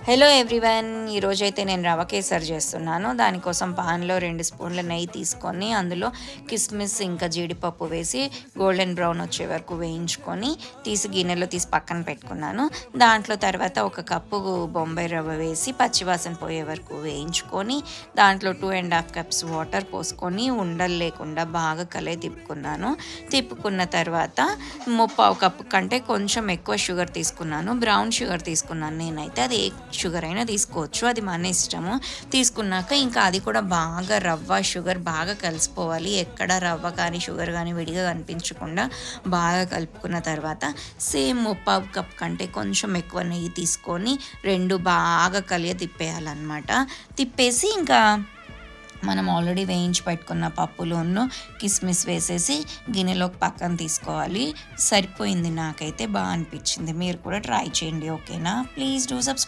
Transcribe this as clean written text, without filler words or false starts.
Hello everyone, ఈరోజైతే నేను రవ కేసరి చేస్తున్నాను. దానికోసం పాన్లో 2 స్పూన్ల నెయ్యి తీసుకొని అందులో కిస్మిస్ ఇంకా జీడిపప్పు వేసి గోల్డెన్ బ్రౌన్ వచ్చే వరకు వేయించుకొని గిన్నెలో తీసి పక్కన పెట్టుకున్నాను. దాంట్లో తర్వాత 1 కప్పు బొంబాయి రవ్వ వేసి పచ్చివాసన పోయే వరకు వేయించుకొని దాంట్లో 2.5 కప్స్ వాటర్ పోసుకొని ఉండలు లేకుండా బాగా తిప్పుకున్నాను. తిప్పుకున్న తర్వాత 3/4 కప్పు కంటే కొంచెం ఎక్కువ షుగర్ తీసుకున్నాను. బ్రౌన్ షుగర్ తీసుకున్నాను నేనైతే. అది షుగర్ అయినా తీసుకోవచ్చు, అది మన ఇష్టము. తీసుకున్నాక ఇంకా అది కూడా బాగా రవ్వ షుగర్ బాగా కలిసిపోవాలి. ఎక్కడ రవ్వ కానీ షుగర్ కానీ విడిగా కనిపించకుండా బాగా కలుపుకున్న తర్వాత సేమ్ 3/4 కప్ కంటే కొంచెం ఎక్కువ నెయ్యి తీసుకొని 2 బాగా తిప్పేయాలన్నమాట. తిప్పేసి ఇంకా మనం ఆల్రెడీ వేయించి పెట్టుకున్న పప్పులోను కిస్మిస్ వేసేసి గిన్నెలోకి పక్కన తీసుకోవాలి. సరిపోయింది, నాకైతే బాగా అనిపించింది. మీరు కూడా ట్రై చేయండి. ఓకేనా? Please do subscribe.